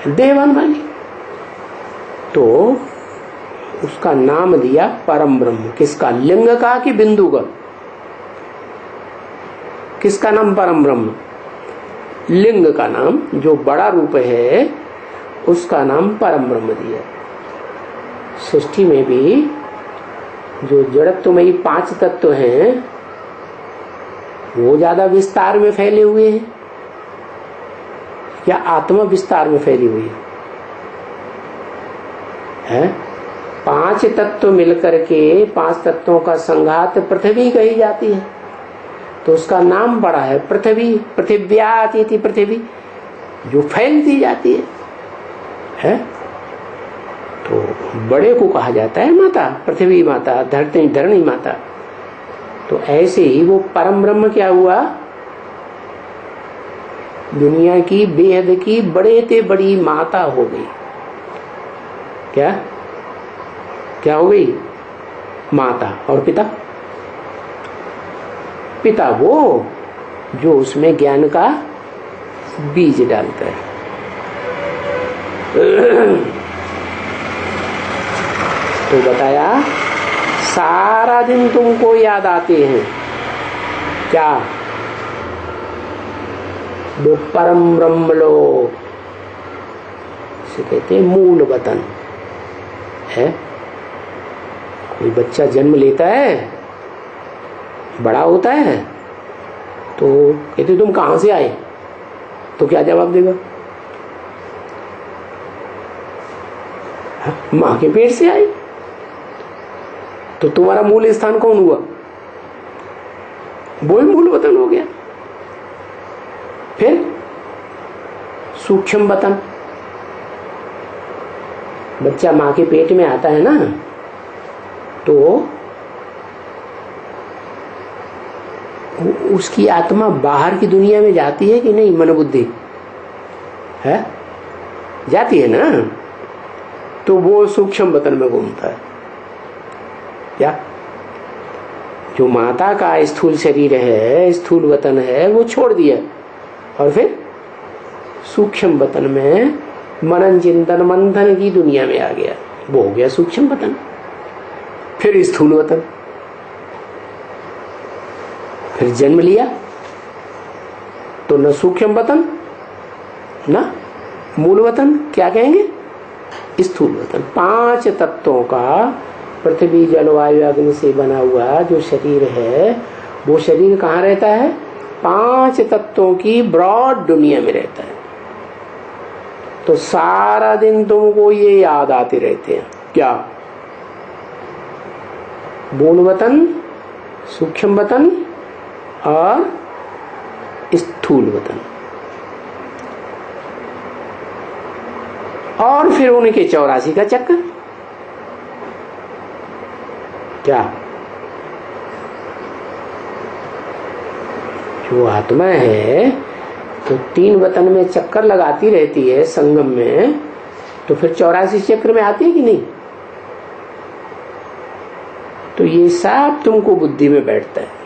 देहवान वाली। तो उसका नाम दिया परम ब्रह्म। किसका? लिंग का कि बिंदु का? किसका नाम परम ब्रह्म? लिंग का नाम, जो बड़ा रूप है उसका नाम परम ब्रह्म दिया। सृष्टि में भी जो जड़त्वमयी 5 तत्व हैं वो ज्यादा विस्तार में फैले हुए हैं या आत्मा विस्तार में फैली हुई है? 5 तत्व मिलकर के 5 तत्वों का संघात पृथ्वी कही जाती है। तो उसका नाम बड़ा है पृथ्वी। पृथिव्याति पृथ्वी, जो फैलती जाती है? तो बड़े को कहा जाता है माता, पृथ्वी माता, धरणी माता। तो ऐसे ही वो परम ब्रह्म क्या हुआ? दुनिया की बेहद की बड़े ते बड़ी माता हो गई। क्या क्या हो गई? माता। और पिता? पिता वो जो उसमें ज्ञान का बीज डालता है। तो बताया सारा दिन तुमको याद आते हैं क्या? वो परम ब्रह्म लोक से कहते हैं मूल वतन है। कोई बच्चा जन्म लेता है, बड़ा होता है, तो कहते तुम कहां से आए? तो क्या जवाब देगा? मां के पेट से आई। तो तुम्हारा मूल स्थान कौन हुआ? वो ही मूल वतन हो गया। फिर सूक्ष्म वतन। बच्चा मां के पेट में आता है ना, तो उसकी आत्मा बाहर की दुनिया में जाती है कि नहीं? मन बुद्धि है, जाती है ना। तो वो सूक्ष्म वतन में घूमता है। क्या? जो माता का स्थूल शरीर है, स्थूल वतन है, वो छोड़ दिया और फिर सूक्ष्म वतन में मनन चिंतन मंथन की दुनिया में आ गया। वो हो गया सूक्ष्म वतन। फिर स्थूल वतन, फिर जन्म लिया तो न सूक्ष्म वतन न मूल वतन, क्या कहेंगे? स्थूल वतन। 5 तत्वों का पृथ्वी जल वायु अग्नि से बना हुआ जो शरीर है, वो शरीर कहाँ रहता है? 5 तत्वों की ब्रॉड दुनिया में रहता है। तो सारा दिन तुमको ये याद आते रहते हैं क्या? मूल वतन, सूक्ष्म वतन और स्थूल वतन। और फिर उनके 84 का चक्कर। क्या? जो आत्मा है तो 3 वतन में चक्कर लगाती रहती है संगम में, तो फिर 84 चक्र में आती है कि नहीं? तो ये सब तुमको बुद्धि में बैठता है।